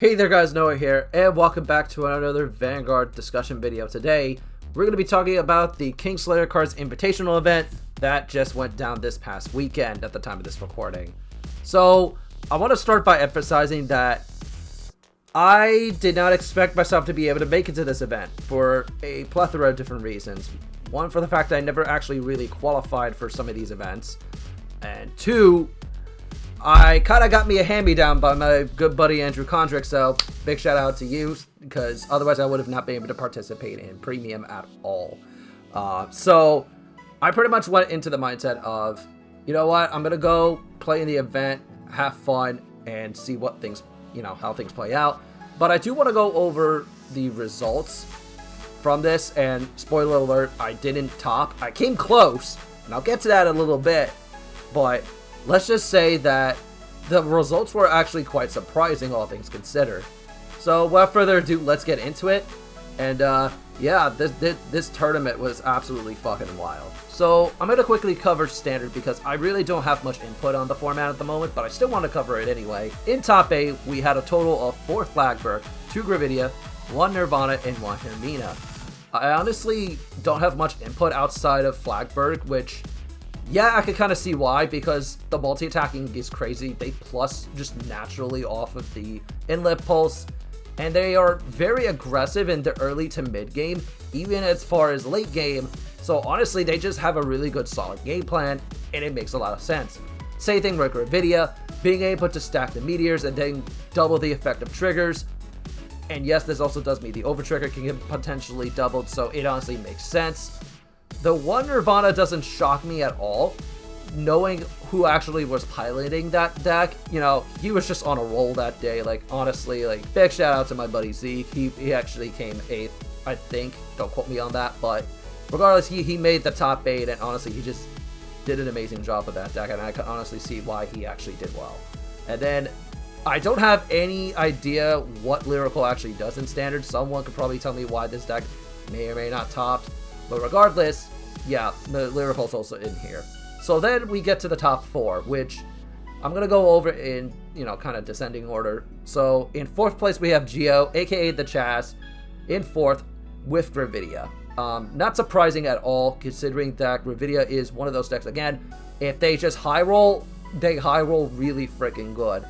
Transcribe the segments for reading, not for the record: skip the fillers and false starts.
Hey there guys, Noah here, and welcome back to another Vanguard discussion video. Today, we're going to be talking about the Kingslayer Cards Invitational event that just went down this past weekend at the time of this recording. So, I want to start by emphasizing that I did not expect myself to be able to make it to this event for a plethora of different reasons. One, for the fact that I never actually really qualified for some of these events, and two, I kind of got me a hand-me-down by my good buddy Andrew Condrick, so big shout out to you, because otherwise I would have not been able to participate in Premium at all. So I pretty much went into the mindset of, you know what, I'm going to go play in the event, have fun, and see what things, how things play out. But I do want to go over the results from this, and spoiler alert, I didn't top. I came close, and I'll get to that in a little bit, but let's just say that the results were actually quite surprising, all things considered. So, without further ado, let's get into it. And, yeah, this tournament was absolutely fucking wild. So, I'm going to quickly cover Standard because I really don't have much input on the format at the moment, but I still want to cover it anyway. In top 8, we had a total of 4 Flagberg, 2 Gravidia, 1 Nirvana, and 1 Hermina. I honestly don't have much input outside of Flagberg, which, yeah, I could kind of see why, because the multi-attacking is crazy. They plus just naturally off of the inlet pulse, and they are very aggressive in the early to mid game, even as far as late game. So honestly, they just have a really good solid game plan, and it makes a lot of sense. Same thing with Gravidia, being able to stack the meteors and then double the effect of triggers. And yes, this also does mean the over trigger can get potentially doubled, so it honestly makes sense. The one Nirvana doesn't shock me at all, knowing who actually was piloting that deck. He was just on a roll that day. Honestly, big shout out to my buddy Zeke. He actually came 8th, I think. Don't quote me on that, but regardless, he made the top 8, and honestly, he just did an amazing job with that deck, and I can honestly see why he actually did well. And then, I don't have any idea what Lyrical actually does in Standard. Someone could probably tell me why this deck may or may not topped. But regardless, yeah, the Lyrical's also in here. So then we get to the top 4, which I'm going to go over in, kind of descending order. So in 4th place, we have Geo, aka the Chaz, in 4th with Gravidia. Not surprising at all, considering that Gravidia is one of those decks, again, if they just high roll, they high roll really freaking good.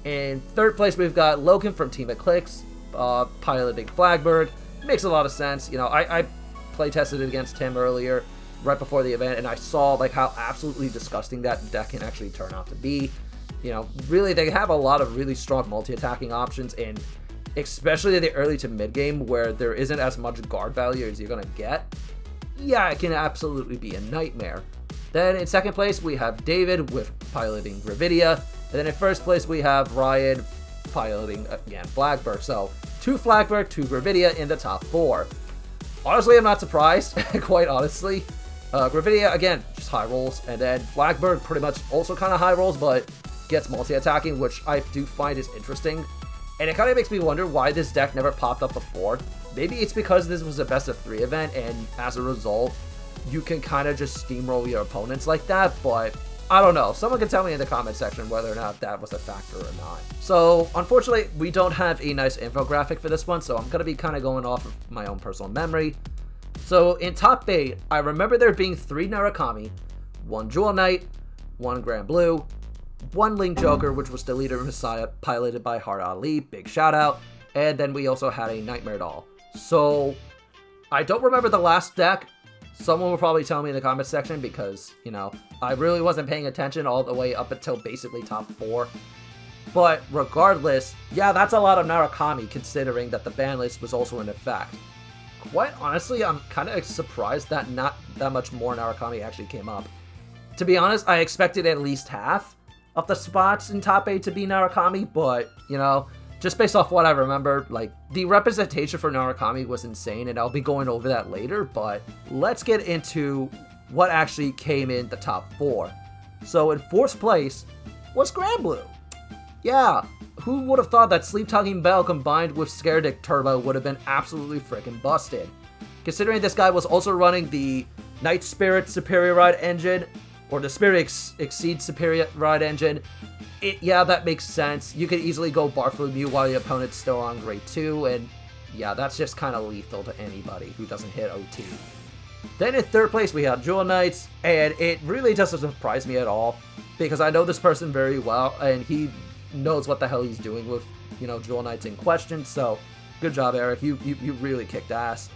In 3rd place, we've got Logan from Team Eclipse, piloting Flagberg. Makes a lot of sense. I play tested it against him earlier, right before the event, and I saw how absolutely disgusting that deck can actually turn out to be. Really, they have a lot of really strong multi-attacking options, and especially in the early to mid game where there isn't as much guard value as you're gonna get. Yeah, it can absolutely be a nightmare. Then in 2nd place, we have David with piloting Gravidia, and then in 1st place, we have Ryan piloting, again, Flagberg. So 2 Flagberg, 2 Gravidia in the top 4. Honestly, I'm not surprised, quite honestly. Gravidia, again, just high rolls, and then Flagberg pretty much also kind of high rolls, but gets multi-attacking, which I do find is interesting. And it kind of makes me wonder why this deck never popped up before. Maybe it's because this was a best of 3 event, and as a result, you can kind of just steamroll your opponents like that, but I don't know. Someone can tell me in the comment section whether or not that was a factor or not. So, unfortunately, we don't have a nice infographic for this one, so I'm going to be kind of going off of my own personal memory. So, in top 8, I remember there being 3 Narukami, 1 Jewel Knight, 1 Grand Blue, 1 Link Joker, which was the Leader of Messiah, piloted by Hard Ali, big shout out, and then we also had a Nightmare Doll. So, I don't remember the last deck. Someone will probably tell me in the comment section because, I really wasn't paying attention all the way up until basically top 4. But regardless, yeah, that's a lot of Narukami considering that the ban list was also in effect. Quite honestly, I'm kind of surprised that not that much more Narukami actually came up. To be honest, I expected at least half of the spots in top 8 to be Narukami, but, just based off what I remember, the representation for Narukami was insane, and I'll be going over that later, but let's get into what actually came in the top 4. So in 4th place was Grand Blue. Yeah, who would have thought that Sleep Talking Bell combined with Scare Dick Turbo would have been absolutely freaking busted? Considering this guy was also running the Night Spirit Superior Ride engine, or the Spirit Exceed Superior Ride engine, Yeah, that makes sense. You could easily go Bartholomew while your opponent's still on grade 2, and yeah, that's just kind of lethal to anybody who doesn't hit OT. Then in third place, we have Jewel Knights, and it really doesn't surprise me at all, because I know this person very well, and he knows what the hell he's doing with, Jewel Knights in question, so good job, Eric. You really kicked ass.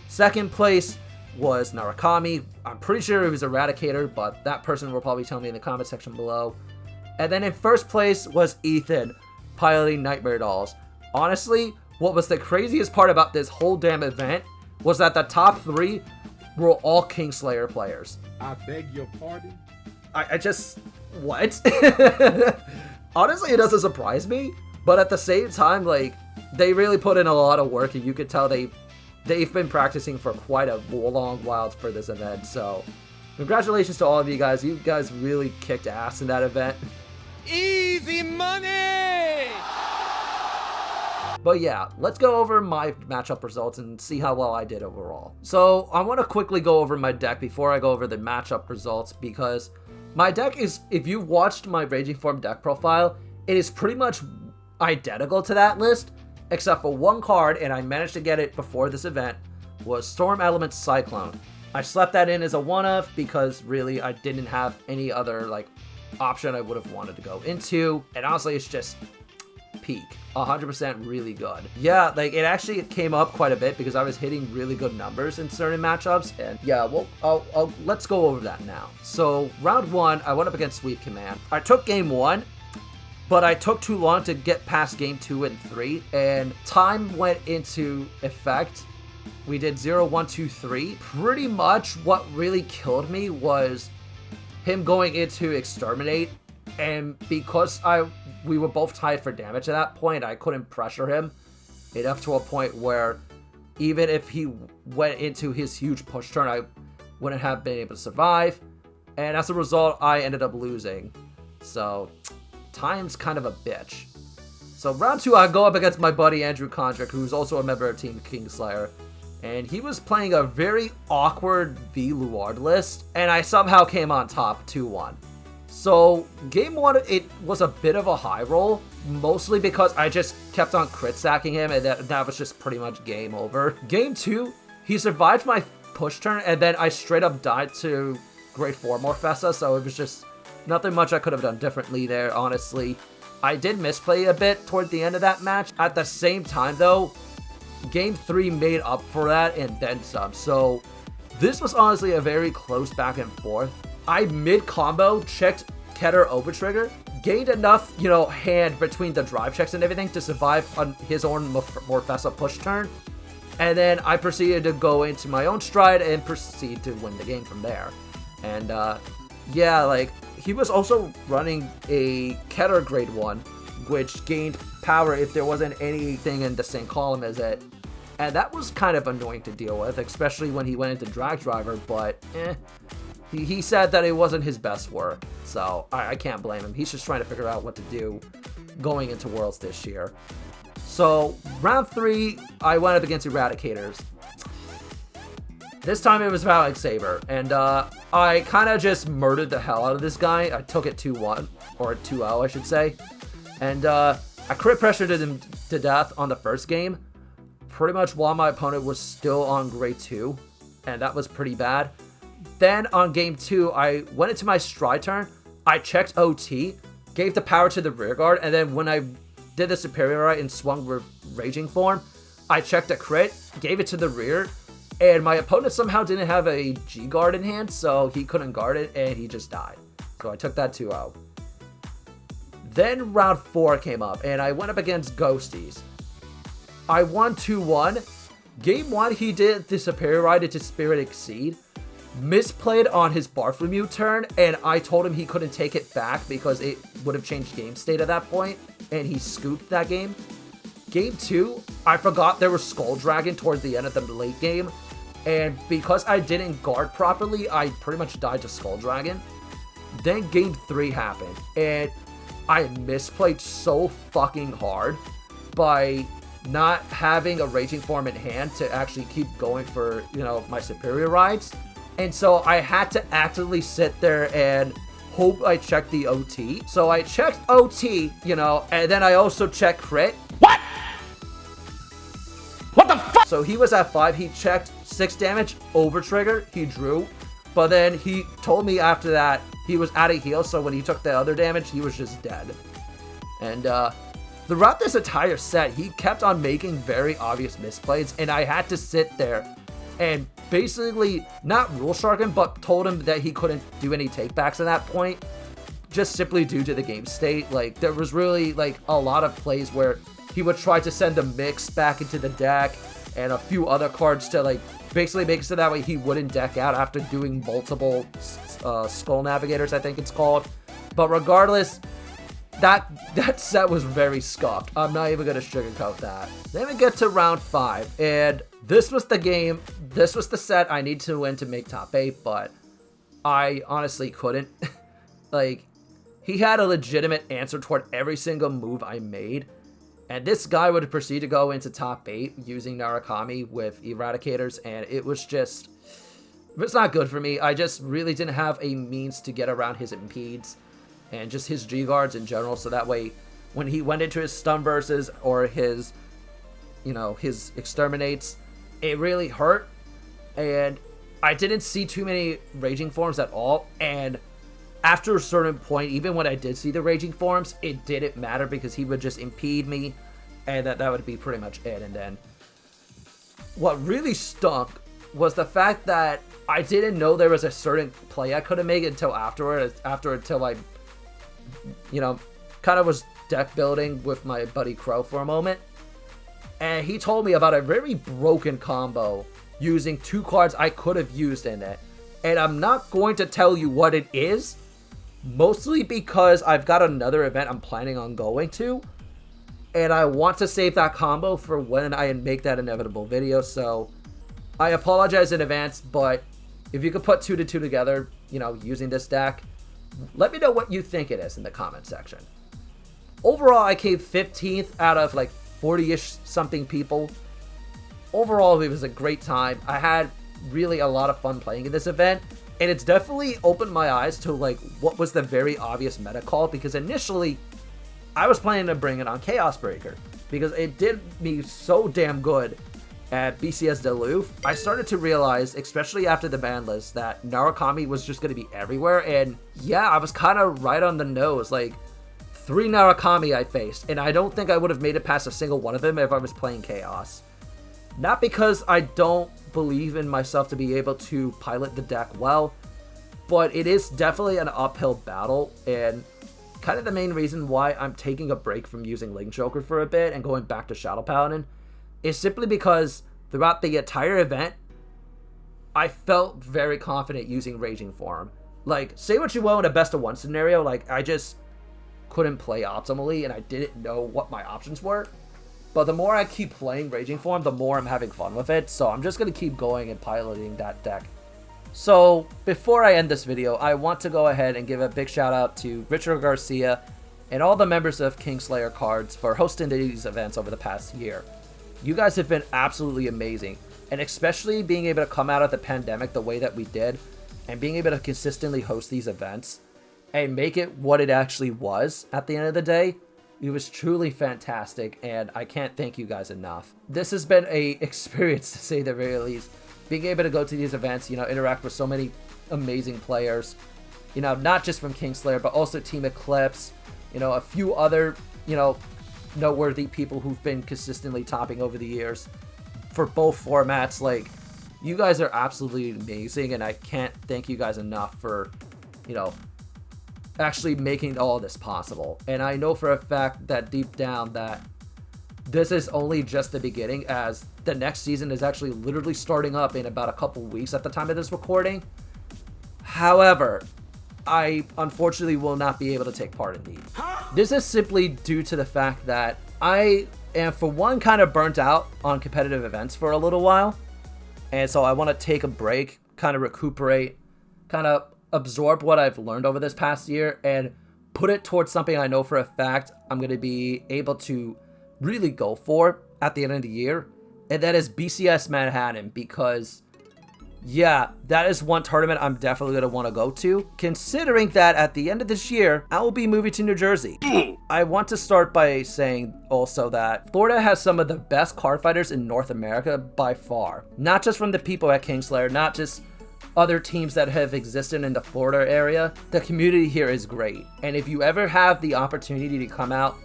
Second place was Narakami. I'm pretty sure it was Eradicator, but that person will probably tell me in the comment section below. And then in first place was Ethan, piloting Nightmare Dolls. Honestly, what was the craziest part about this whole damn event was that the top 3 were all Kingslayer players. I beg your pardon? I just... what? Honestly, it doesn't surprise me, but at the same time, like, they really put in a lot of work, and you could tell they've been practicing for quite a long while for this event, so congratulations to all of you guys. You guys really kicked ass in that event. Easy money! But yeah, let's go over my matchup results and see how well I did overall. So I want to quickly go over my deck before I go over the matchup results, because my deck is, if you watched my Raging Form deck profile, it is pretty much identical to that list, except for one card, and I managed to get it before this event, was Storm Element Cyclone. I slept that in as a one-of because really I didn't have any other option I would have wanted to go into, and honestly it's just peak. 100% really good. Yeah, it actually came up quite a bit because I was hitting really good numbers in certain matchups, and yeah, well, let's go over that now. So round 1, I went up against Sweep Command. I took game 1, but I took too long to get past game 2 and 3, and time went into effect. We did 0, 1, 2, 3. Pretty much what really killed me was him going into Exterminate, and because we were both tied for damage at that point, I couldn't pressure him enough to a point where even if he went into his huge push turn, I wouldn't have been able to survive, and as a result, I ended up losing. So time's kind of a bitch. So round 2, I go up against my buddy Andrew Kondrick, who's also a member of Team Kingslayer, and he was playing a very awkward V Luard list, and I somehow came on top 2-1. So game 1, it was a bit of a high roll, mostly because I just kept on crit stacking him, and that was just pretty much game over. Game 2, he survived my push turn, and then I straight up died to grade 4 Morfessa, so it was just nothing much I could have done differently there, honestly. I did misplay a bit toward the end of that match. At the same time, though, game 3 made up for that and then some. So this was honestly a very close back and forth. I mid-combo checked Keter Overtrigger, gained enough, hand between the drive checks and everything to survive on his own Morfessa push turn. And then I proceeded to go into my own stride and proceed to win the game from there. And yeah, he was also running a Keter grade 1, which gained power if there wasn't anything in the same column as it. And that was kind of annoying to deal with, especially when he went into Drag Driver, but he said that it wasn't his best work, so I can't blame him. He's just trying to figure out what to do going into Worlds this year. So round 3, I went up against Eradicators. This time it was Valak Saber, and I kind of just murdered the hell out of this guy. I took it 2-1, or 2-0 I should say, and I crit pressured him to death on the first game, pretty much while my opponent was still on grade 2, and that was pretty bad. Then on game 2, I went into my stride turn, I checked OT, gave the power to the rear guard, and then when I did the superior right and swung Raging Form, I checked a crit, gave it to the rear, and my opponent somehow didn't have a G guard in hand, so he couldn't guard it, and he just died. So I took that 2-0. Then round 4 came up, and I went up against Ghosties. I won 2-1. Game 1, he did the superior ride into Spirit Exceed, misplayed on his Bartholomew turn, and I told him he couldn't take it back because it would have changed game state at that point, and he scooped that game. Game 2, I forgot there was Skull Dragon towards the end of the late game, and because I didn't guard properly, I pretty much died to Skull Dragon. Then game 3 happened, and I misplayed so fucking hard by not having a Raging Form in hand to actually keep going for, my superior rides. And so I had to actively sit there and hope I checked the OT. So I checked OT, you know, and then I also checked crit. What? What the fuck? So he was at 5, he checked 6 damage, over trigger, he drew. But then he told me after that he was out of heal, so when he took the other damage, he was just dead. And throughout this entire set, he kept on making very obvious misplays, and I had to sit there and basically not rule shark him, but told him that he couldn't do any takebacks at that point, just simply due to the game state. Like, there was really like a lot of plays where he would try to send a mix back into the deck and a few other cards to like basically make it so that way he wouldn't deck out after doing multiple skull navigators, I think it's called. But regardless, that set was very scuffed. I'm not even gonna sugarcoat that. Then we get to round 5, and this was the game. This was the set I need to win to make top 8, but I honestly couldn't. Like, he had a legitimate answer toward every single move I made, and this guy would proceed to go into top 8 using Narukami with Eradicators, and it was just, it's not good for me. I just really didn't have a means to get around his impedes and just his G-guards in general, so that way when he went into his stun verses or his, you know, his exterminates, it really hurt. And I didn't see too many raging forms at all, and after a certain point, even when I did see the raging forms, it didn't matter because he would just impede me, and that would be pretty much it. And then what really stunk was the fact that I didn't know there was a certain play I couldn't make until afterwards, until I, you know, kind of was deck building with my buddy Crow for a moment, and he told me about a very broken combo using 2 cards I could have used in it. And I'm not going to tell you what it is, mostly because I've got another event I'm planning on going to, and I want to save that combo for when I make that inevitable video. So I apologize in advance, but if you could put 2 to 2 together, you know, using this deck, let me know what you think it is in the comment section. Overall, I came 15th out of like 40-ish something people. Overall, it was a great time. I had really a lot of fun playing in this event, and it's definitely opened my eyes to like what was the very obvious meta call, because initially I was planning to bring it on Chaos Breaker because it did me so damn good at BCS Duluth. I started to realize, especially after the ban list, that Narukami was just going to be everywhere, and yeah, I was kind of right on the nose. Like, 3 Narukami I faced, and I don't think I would have made it past a single one of them if I was playing Chaos. Not because I don't believe in myself to be able to pilot the deck well, but it is definitely an uphill battle, and kind of the main reason why I'm taking a break from using Link Joker for a bit and going back to Shadow Paladin is simply because throughout the entire event, I felt very confident using Raging Form. Like, say what you will in a best of 1 scenario, like, I just couldn't play optimally, and I didn't know what my options were. But the more I keep playing Raging Form, the more I'm having fun with it, so I'm just going to keep going and piloting that deck. So, before I end this video, I want to go ahead and give a big shout out to Richard Garcia and all the members of Kingslayer Cards for hosting these events over the past year. You guys have been absolutely amazing, and especially being able to come out of the pandemic the way that we did, and being able to consistently host these events, and make it what it actually was at the end of the day. It was truly fantastic, and I can't thank you guys enough. This has been a experience, to say the very least. Being able to go to these events, you know, interact with so many amazing players, you know, not just from Kingslayer, but also Team Eclipse, you know, a few other, you know, noteworthy people who've been consistently topping over the years for both formats. Like, you guys are absolutely amazing, and I can't thank you guys enough for, you know, actually making all this possible. And I know for a fact that deep down that this is only just the beginning, as the next season is actually literally starting up in about a couple weeks at the time of this recording. However, I unfortunately will not be able to take part in these. This is simply due to the fact that I am, for one, kind of burnt out on competitive events for a little while, and so I want to take a break, kind of recuperate, kind of absorb what I've learned over this past year, and put it towards something I know for a fact I'm going to be able to really go for at the end of the year, and that is BCS Manhattan, because Yeah, that is one tournament I'm definitely going to want to go to, considering that at the end of this year, I will be moving to New Jersey. I want to start by saying also that Florida has some of the best card fighters in North America by far. Not just from the people at Kingslayer, not just other teams that have existed in the Florida area. The community here is great. And if you ever have the opportunity to come out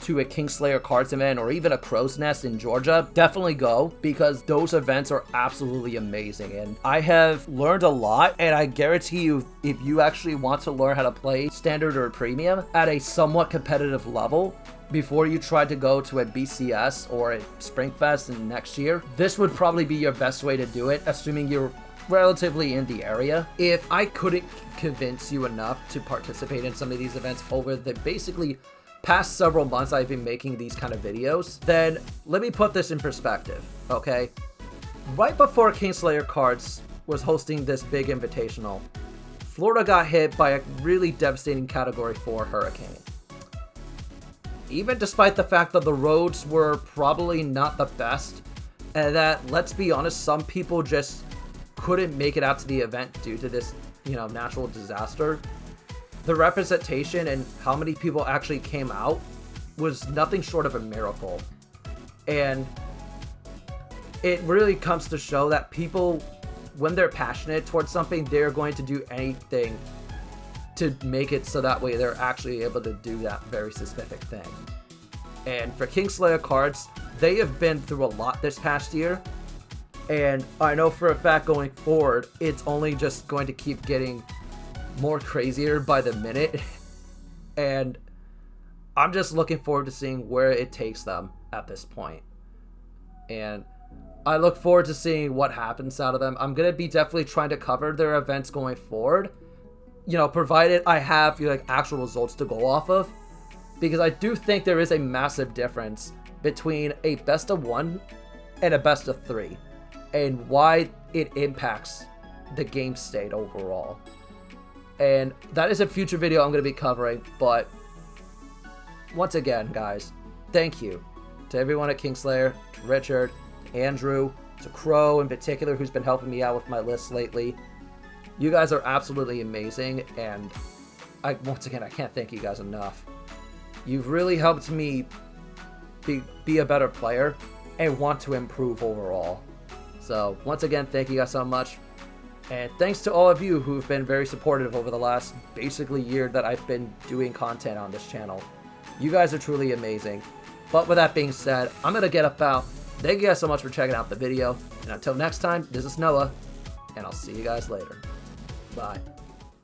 to a Kingslayer cards event or even a Crow's Nest in Georgia, definitely go, because those events are absolutely amazing. And I have learned a lot, and I guarantee you, if you actually want to learn how to play standard or premium at a somewhat competitive level before you try to go to a BCS or a Springfest in next year, this would probably be your best way to do it, assuming you're relatively in the area. If I couldn't convince you enough to participate in some of these events over the basically past several months I've been making these kind of videos, then let me put this in perspective, okay? Right before Kingslayer Cards was hosting this big invitational, Florida got hit by a really devastating Category 4 hurricane. Even despite the fact that the roads were probably not the best, and that, let's be honest, some people just couldn't make it out to the event due to this, natural disaster, the representation and how many people actually came out was nothing short of a miracle. And it really comes to show that people, when they're passionate towards something, they're going to do anything to make it so that way they're actually able to do that very specific thing. And for Kingslayer Cards, they have been through a lot this past year. And I know for a fact going forward, it's only just going to keep getting more crazier by the minute. And I'm just looking forward to seeing where it takes them at this point. And I look forward to seeing what happens out of them. I'm going to be definitely trying to cover their events going forward, provided I have actual results to go off of. Because I do think there is a massive difference between a best of 1 and a best of 3. And why it impacts the game state overall. And that is a future video I'm going to be covering. But once again, guys, thank you to everyone at Kingslayer, to Richard, to Andrew, to Crow in particular, who's been helping me out with my list lately. You guys are absolutely amazing. And once again, I can't thank you guys enough. You've really helped me be a better player and want to improve overall. So once again, thank you guys so much. And thanks to all of you who've been very supportive over the last basically year that I've been doing content on this channel. You guys are truly amazing. But with that being said, I'm going to get up out. Thank you guys so much for checking out the video. And until next time, this is Noah, and I'll see you guys later. Bye.